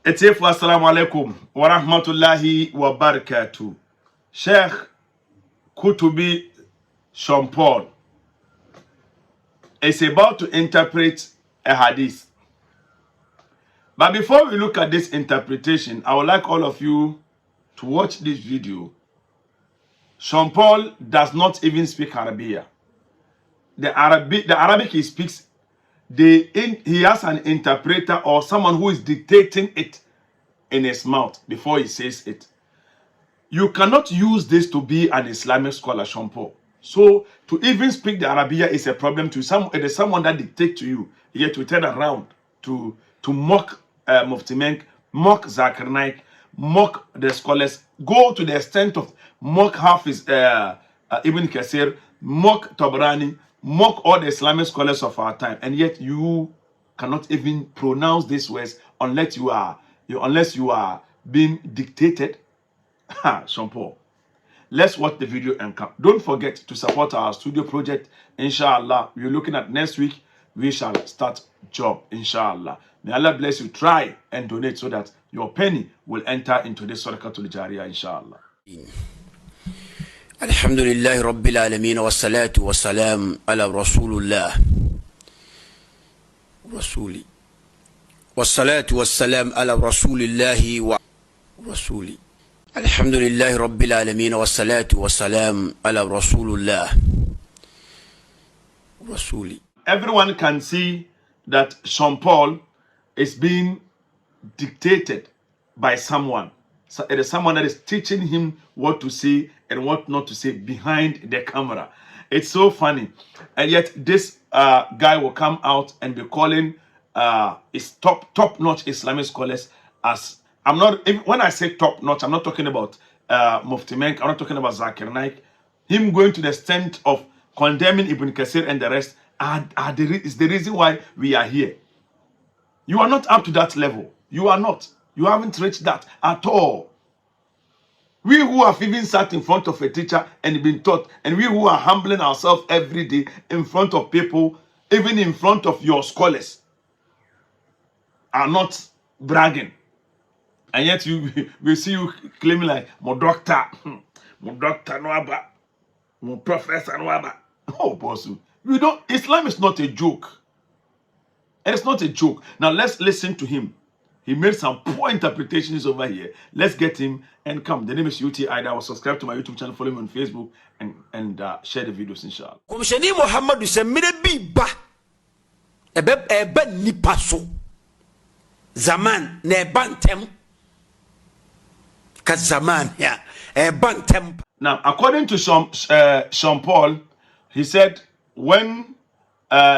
Etifu assalamu alaikum wa rahmatullahi wa barakatuh. Sheikh Kutubi Sean Paul is about to interpret a hadith. But before we look at this interpretation, I would like all of you to watch this video. Sean Paul does not even speak Arabic. The Arabic he speaks, he has an interpreter or someone who is dictating it in his mouth before he says it. You cannot use this to be an Islamic scholar, Sean Paul. So to even speak the Arabic is a problem to it is someone that dictates to you. Yet to turn around to mock Mufti Menk, mock Zakir Naik, mock the scholars, go to the extent of mock Hafiz Ibn Kathir, mock Tabrani, mock all the Islamic scholars of our time, and yet you cannot even pronounce these words unless you are being dictated. Sean Paul. Let's watch the video and come. Don't forget to support our studio project. Inshallah, we're looking at next week. We shall start job. Inshallah. May Allah bless you. Try and donate so that your penny will enter into this Sadaqatul Jariyah. Inshallah. Alhamdulillah Rabbil Alameen wa salatu wa salam ala Rasulullah. Rasuli. Wa salatu wa salam ala Rasulillahi wa Rasuli. Alhamdulillah Rabbil Alameen wa salatu wa salam ala Rasulullah. Rasuli. Everyone can see that Sean Paul is being dictated by someone. So it is someone that is teaching him what to say and what not to say behind the camera. It's so funny. And yet this guy will come out and be calling his top-notch Islamic scholars as... when I say top-notch, I'm not talking about Mufti Menk, I'm not talking about Zakir Naik. Him going to the extent of condemning Ibn Kathir and the rest is the reason why we are here. You are not up to that level. You are not. You haven't reached that at all. We who have even sat in front of a teacher and been taught, and we who are humbling ourselves every day in front of people, even in front of your scholars, are not bragging. And yet we see you claiming like, my doctor no aba, my professor no aba. Oh, boss, we don't. Islam is not a joke. It's not a joke. Now let's listen to him. He made some poor interpretations over here. Let's get him and come. The name is UT Ida. Subscribe to my YouTube channel, follow me on Facebook, and share the videos, inshallah. Komshani Muhammadu se mire biba ebe nipa so zaman na ebantem ka zaman ya ebantem. Now, according to Sean Paul, he said when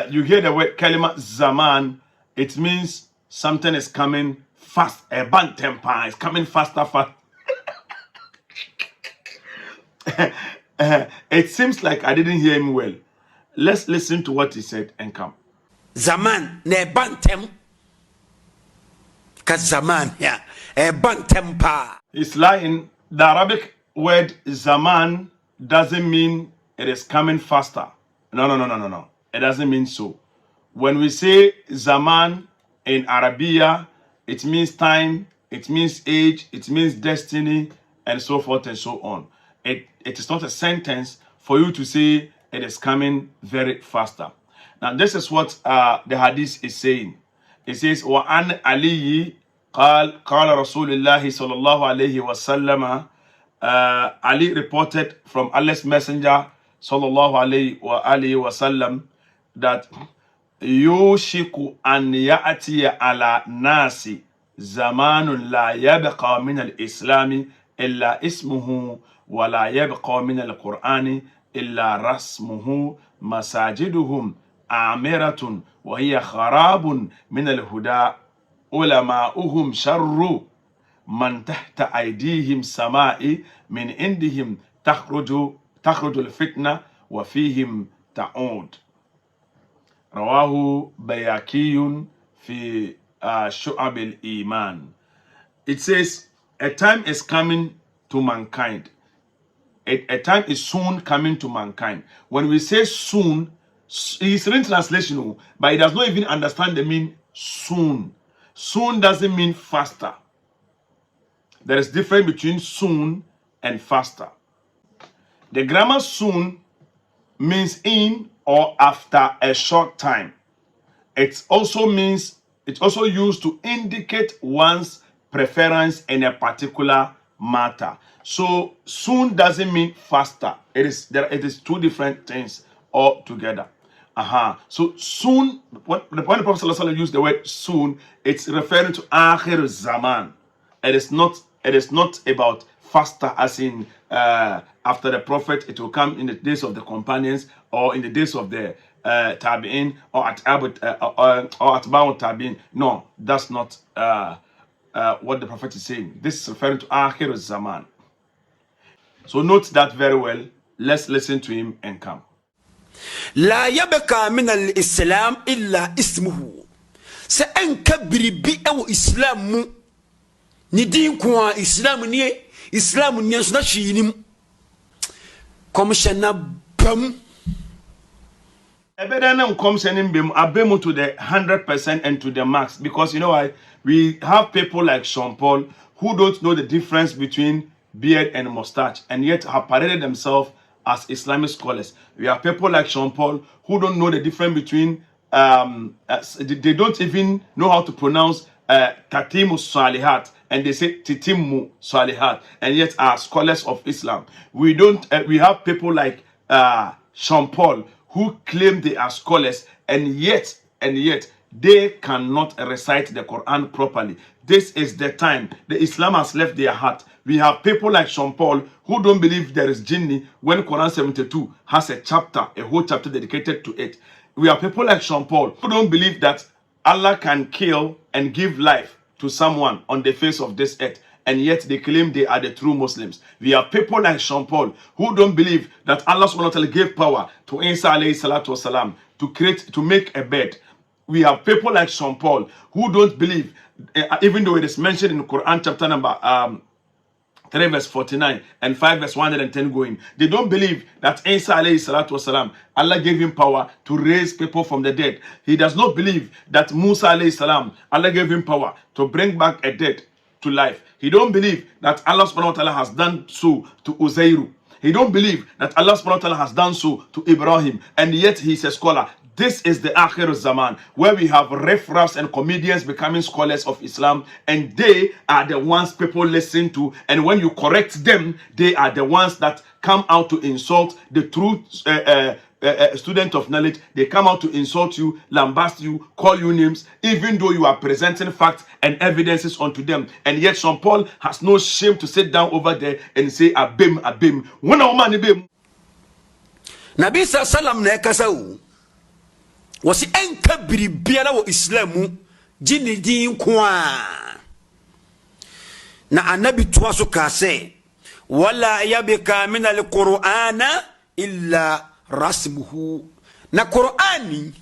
you hear the word kalima zaman, it means something is coming fast. A band temper is coming faster. It seems like I didn't hear him well. Let's listen to what he said and come. Zaman ne bantem ka zaman ya e bantem pa. He's lying. The Arabic word zaman doesn't mean it is coming faster. No. It doesn't mean so. When we say zaman in Arabia, it means time, it means age, it means destiny, and so forth and so on. It is not a sentence for you to say it is coming very faster. Now, this is what the hadith is saying. It says, وَعَنْ عَلِيِّ قَالَ رَسُولِ اللَّهِ صَلَى اللَّهُ عَلَيْهِ وَسَلَّمَ. Ali reported from Allah's Messenger sallallahu alayhi wa sallam that yushiku an ya'ti ala nasi zamanun la yabqa min al-islami illa ismuhu wa la yabqa min al-qur'ani illa rasmuhu masajiduhum amiratun wa hiya kharabun min al-huda ulama'uhum sharru man tahta aydihim sama'i min indihim takhruju al-fitna wa fihim ta'ud. Rawahu Bayakiyun fi Shu'ab al-Iman. It says, a time is coming to mankind. A time is soon coming to mankind. When we say soon, it's in translation, but it does not even understand the mean soon. Soon doesn't mean faster. There is difference between soon and faster. The grammar soon means in or after a short time. It also used to indicate one's preference in a particular matter. So soon doesn't mean faster. It is two different things altogether. So soon, when the Prophet ﷺ used the word soon, it's referring to akhir zaman. It is not about faster, as in after the Prophet, it will come in the days of the companions or in the days of the tabi'in or atba'u tabi'in. No, that's not what the Prophet is saying. This is referring to akhir zaman. So note that very well. Let's listen to him and come. لا يبقى من الإسلام إلا اسمه سأنكبر بأو إسلام ندين كوا إسلام نيه سنشينم كمشنا بام Ebedanam comes and abemu to the 100% and to the max, because you know why? We have people like Sean Paul who don't know the difference between beard and mustache and yet have paraded themselves as Islamic scholars. We have people like Sean Paul who don't know the difference between they don't even know how to pronounce Tatimu Salihat, and they say Titimu Salihat, and yet are scholars of Islam. We have people like Sean Paul who claim they are scholars, and yet they cannot recite the Quran properly. This is the time the Islam has left their heart. We have people like Sean Paul who don't believe there is jinni when Quran 72 has a whole chapter dedicated to it. We have people like Sean Paul who don't believe that Allah can kill and give life to someone on the face of this earth, and yet they claim they are the true Muslims. We have people like Sean Paul who don't believe that Allah subhanahu wa ta'ala gave power to Isa alayhi salatu wasalam to make a bed. We have people like Sean Paul who don't believe, even though it is mentioned in Quran chapter number 3 verse 49 and 5 verse 110 going, they don't believe that Isa alayhi salatu wasalam, Allah gave him power to raise people from the dead. He does not believe that Musa alayhi salam, Allah gave him power to bring back a dead to life. He don't believe that Allah subhanahu wa ta'ala has done so to Uzairu. He don't believe that Allah subhanahu wa ta'ala has done so to Ibrahim, and yet he is a scholar. This is the Akhir Zaman, where we have riffraffs and comedians becoming scholars of Islam, and they are the ones people listen to, and when you correct them, they are the ones that come out to insult the true student of knowledge. They come out to insult you, lambast you, call you names, even though you are presenting facts and evidences unto them. And yet Sean Paul has no shame to sit down over there and say, Abim, Abim. Nabi Sallam ne kasau wasi enka biribiara wo Islamu jini din kwa na anabi tuwaso kase wala yabika min al-Qur'ana illa rasmuhu. Na Qur'ani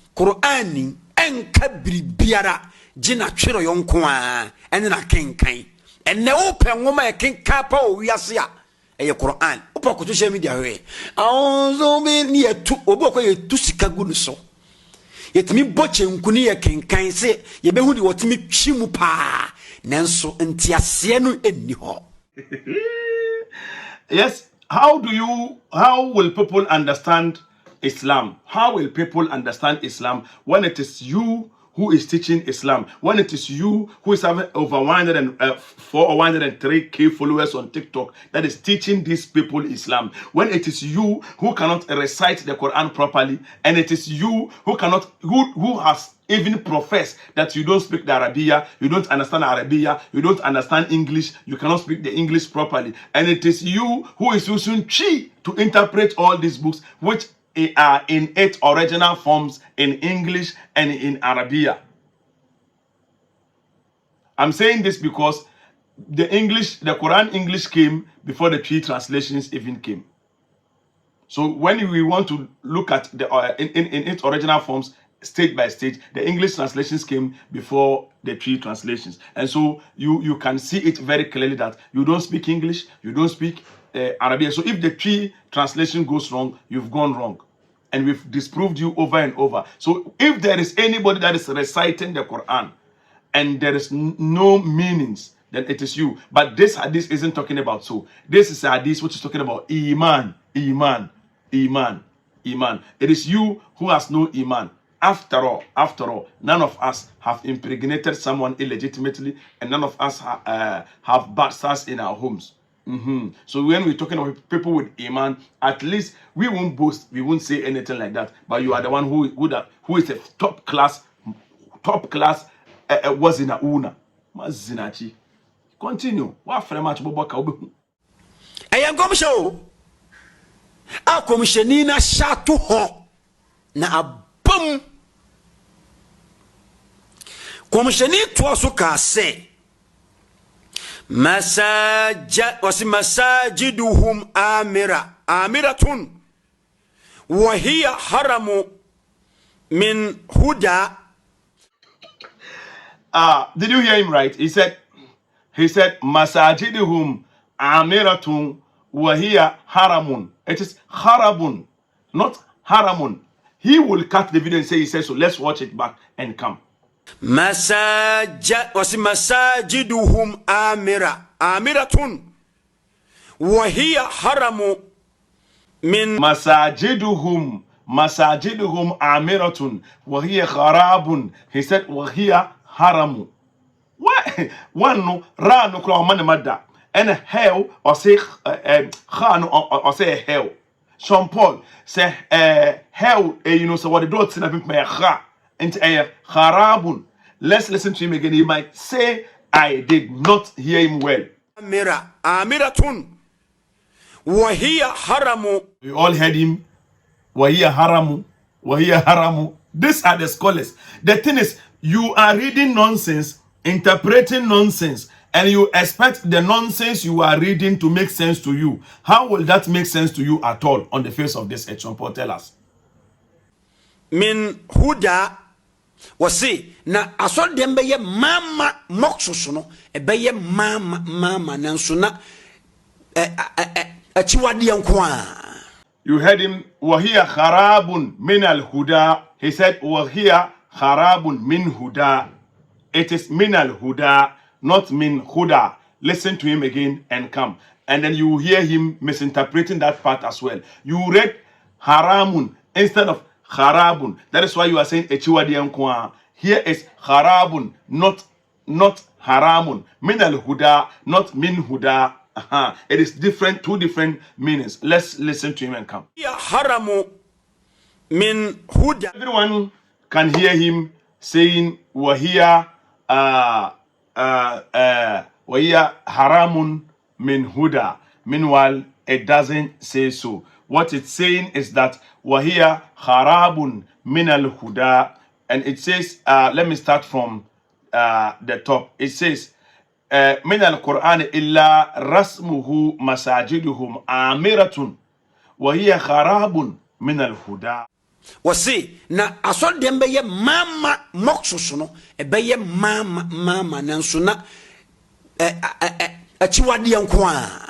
enka biribiara jina twero yonkwa ene na kenkan ene ope nwoma kenkan pa o wiase a eye Qur'an opa ko social media we aunzo be ni etu oboko yetu sikagu nso yetimi boche nkuni ye kenkan se ye behu di wotimi twimu pa nanso ntiase no enni ho. Yes, how will people understand Islam? How will people understand Islam when it is you who is teaching Islam? When it is you who is having over 104 or 103k followers on TikTok that is teaching these people Islam? When it is you who cannot recite the Quran properly, and it is you who has even professed that you don't speak the Arabiya, you don't understand Arabiya, you don't understand English, you cannot speak the English properly, and it is you who is using chi to interpret all these books, which are in 8 original forms in English and in Arabiya. I'm saying this because the Quran English came before the 3 translations even came. So when we want to look at the in its original forms, stage by stage, the English translations came before the 3 translations, and so you can see it very clearly that you don't speak English, you don't speak Arabic. So if the 3 translation goes wrong, you've gone wrong, and we've disproved you over and over. So if there is anybody that is reciting the Quran and there is no meanings, then it is you. But this hadith isn't talking about so. This is a hadith which is talking about iman, iman, iman, iman. It is you who has no iman. After all, none of us have impregnated someone illegitimately, and none of us have bastards in our homes. So when we're talking about people with iman, at least we won't boast, we won't say anything like that. But you are the one who is a top class was in a una. Mazinachi. Continue. What frame much boboka? I am going to show a commissionina shatu ho na abum. Commissioni tuasuka se masajiduhum amiratun wa hiya haramu min huda. Did you hear him right? He said masajiduhum amiratun wa hiya haramun. It is harabun, not haramun. He will cut the video and say, he says so. Let's watch it back and come. Masajiduhum amiratun wa hiya haramu min masajiduhum amiratun wa hiya kharabun. He said wa hiya haramu. What? One no ra no kula man madda. And hell or say khan or say hell. Sean Paul say hell so what the do it's na me kha into kharabun. Let's listen to him again. He might say I did not hear him well. Amiratun wa hiya haramu. You all heard him. Wa hiya haramu. Wa hiya haramu. These are the scholars. The thing is, you are reading nonsense, interpreting nonsense, and you expect the nonsense you are reading to make sense to you. How will that make sense to you at all on the face of this earth? Paul, tell us. Min huda wasi na asol dembe ye mama moksusu no ebeye mama nanso na achiwade yankwa. You heard him. Wahiya kharabun min al huda. He said wahiya kharabun min huda. It is min al huda, not min huda. Listen to him again and come, and then you hear him misinterpreting that part as well. You read haramun instead of kharabun. That is why you are saying echiwadiankwa. Here is kharabun, not haramun. Min al huda, not min huda. It is different, two different meanings. Let's listen to him and come. Haramu min huda. Everyone can hear him saying wahiya haramun min huda. Meanwhile, it doesn't say so. What it's saying is that wahiya harabun min al huda, and it says, let me start from the top. It says, min al Quran illa rasmuhu masajiduhum amiratun wahiya harabun min al huda. Wasi na asol dembe ye mama moksusu no ebeye mama nanso na achiwade yankwa.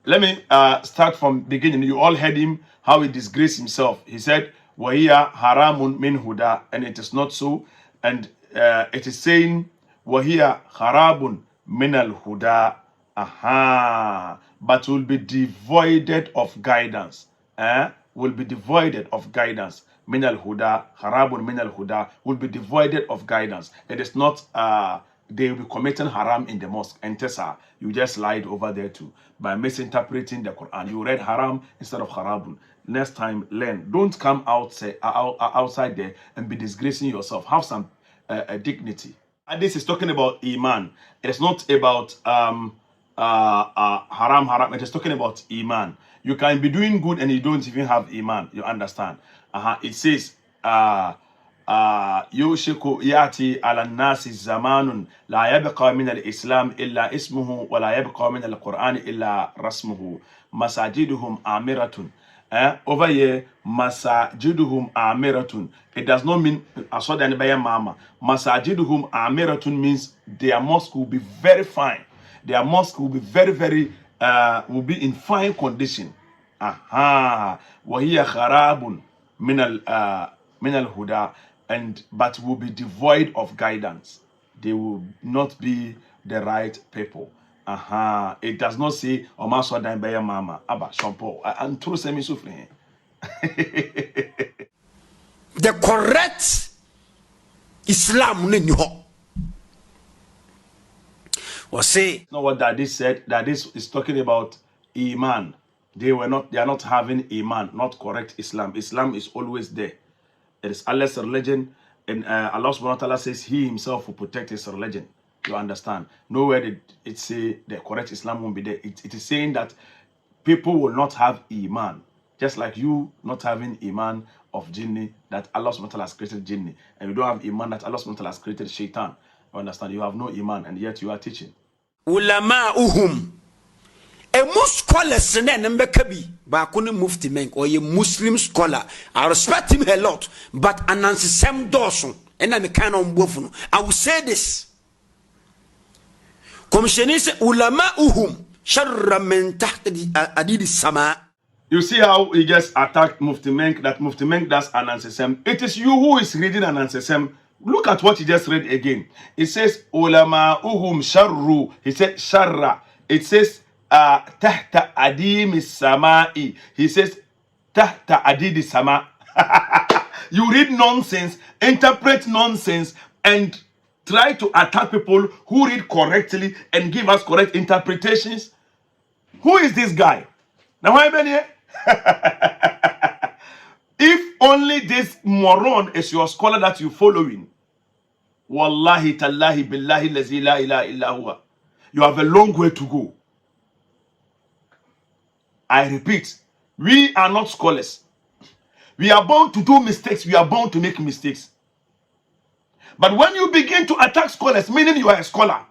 Let me start from beginning. You all heard him, how he disgraced himself. He said, Wahiya haramun min huda, and it is not so. And it is saying, Wahiya harabun min al huda. But will be devoided of guidance. Will be devoided of guidance. Min al huda, harabun min al huda, will be devoided of guidance. It is not they will be committing haram in the mosque. And Tessa, you just lied over there too by misinterpreting the Quran. You read haram instead of harabun. Next time, learn. Don't come outside there and be disgracing yourself. Have some dignity. And this is talking about iman. It is not about haram. It is talking about iman. You can be doing good and you don't even have iman. You understand? It says, يوشك ياتي على الناس زمان لا يبقى من الإسلام إلا اسمه ولا يبقى من القرآن إلا رسمه مساجدهم آمرة. Over here, masajiduhum amiratun. It does not mean asodani baya mama. Masajiduhum amiratun means their mosque will be very fine. Their mosque will be very will be in fine condition. Wahiya kharabun min al huda, and but will be devoid of guidance. they will not be the right people. It does not say Oma Swadan Baya Mama. Abba Shampo. And true semi suffering. The correct Islam or say know what that is said. That is talking about Iman. They are not having Iman, not correct Islam. Islam is always there. It is Allah's religion, and Allah subhanahu wa ta'ala says He Himself will protect His religion. You understand? Nowhere did it say the correct Islam won't be there. It is saying that people will not have Iman. Just like you not having Iman of Jinni, that Allah subhanahu wa ta'ala has created Jinni. And you don't have Iman that Allah subhanahu wa ta'ala has created Shaitan. You understand? You have no Iman, and yet you are teaching. Ulama uhum. A most scholars and Mbekabi, Bakuni Mufti Menk, or a Muslim scholar. I respect him a lot, but announce Sam Dawson, and I'm a kind of buffon. I will say this. Commissioners ulama uhum sharra min tahti adid sama. You see how he just attacked Mufti Menk, that Mufti Menk does an ansesem. It is you who is reading an ansesem. Look at what he just read again. It says ulama uhum sharru. He said sharra. It says tahta adim samai. He says tahta adid sama. You read nonsense, interpret nonsense, and try to attack people who read correctly and give us correct interpretations. Who is this guy? Now, why been here? If only this moron is your scholar that you following, wallahi tallahi billahi lazi la ilaha illa huwa, you have a long way to go. I repeat, we are not scholars. We are bound to do mistakes. We are bound to make mistakes. But when you begin to attack scholars, meaning you are a scholar,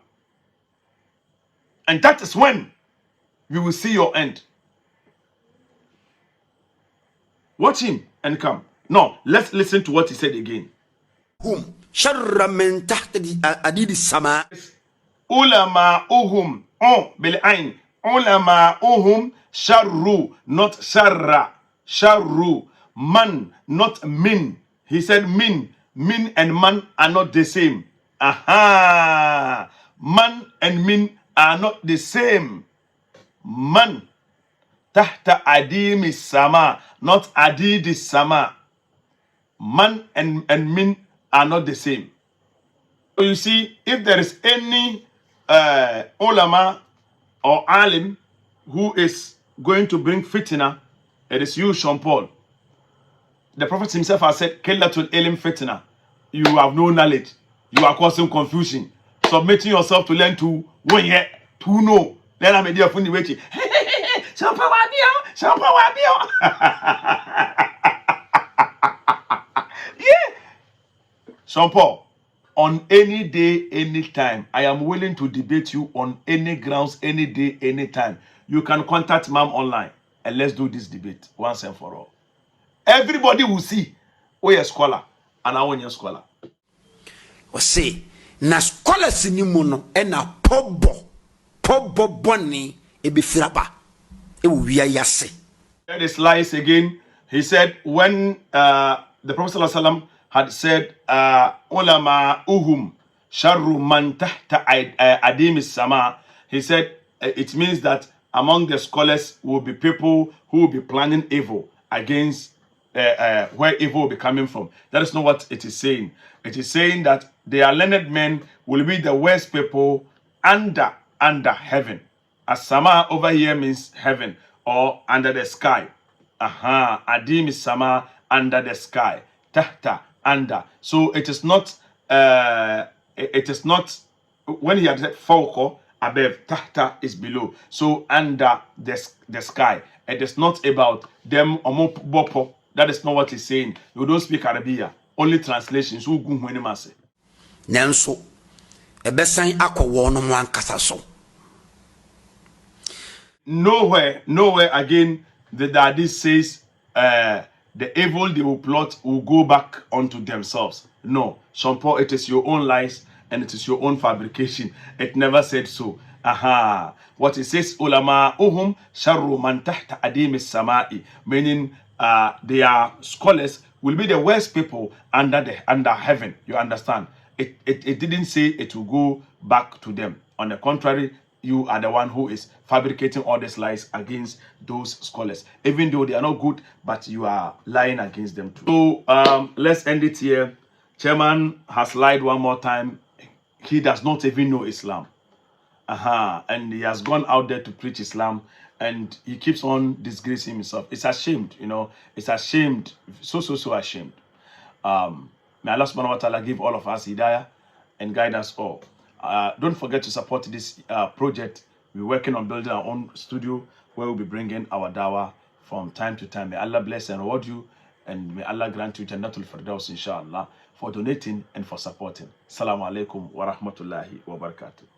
and that is when you will see your end. Watch him and come. No, let's listen to what he said again. Hum sharra min tahti adid sama. Ulama uhum bil ain. Ulama uhum sharru, not sharra. Sharru. Man, not min. He said min. Min and man are not the same. Aha. Man and min are not the same. Man. Tahta adim sama, not adid sama. Man and min are not the same. So you see, if there is any ulama or alim who is going to bring fitna, it is you, Sean Paul. The Prophet himself has said, Kellatul ilim fitna. You have no knowledge. You are causing confusion. Submitting yourself to learn to one yet to know. Then I'm a dear funny waiting. Sean Paul Wabio. Sean Paul Wabio. Yeah. Sean Paul, on any day, any time, I am willing to debate you on any grounds, any day, any time. You can contact Ma'am online and let's do this debate once and for all. Everybody will see we a scholar and I want a scholar. O say na scholars ni mu no e na pobo boni e be firaba e wo wia yase. That is lies again. He said when the Prophet ﷺ had said ulama uhum sharru man tahta adim sama, he said it means that among the scholars will be people who will be planning evil against where evil will be coming from. That is not what it is saying. It is saying that the learned men will be the worst people under heaven. As sama over here means heaven or under the sky. Aha, adim is sama, under the sky. Tahta, under. So it is not when he had said fawqa, above, tahta is below. So under the sky. It is not about them omobopo. That is not what he's saying. You don't speak Arabia. Only translations. Nanso, ebesan akọwọ no mwankasa so. Nowhere again the Hadith says the evil they will plot will go back onto themselves. No, Sean Paul, it is your own lies and it is your own fabrication. It never said so. Aha. What it says, ulama uhum sharru man tahta adim samai, meaning they are scholars will be the worst people under heaven. You understand? it didn't say it will go back to them. On the contrary, you are the one who is fabricating all these lies against those scholars, even though they are not good, but you are lying against them too. So let's end it here. Chairman has lied one more time. He does not even know Islam. And he has gone out there to preach Islam, and he keeps on disgracing himself. It's ashamed, you know. It's ashamed, so ashamed. May Allah subhanahu wa ta'ala give all of us hidayah and guide us all. Don't forget to support this project. We're working on building our own studio where we'll be bringing our dawah from time to time. May Allah bless and reward you, and may Allah grant you Jannatul Firdaus, inshallah, for donating and for supporting. Assalamu alaikum wa rahmatullahi wa barakatuh.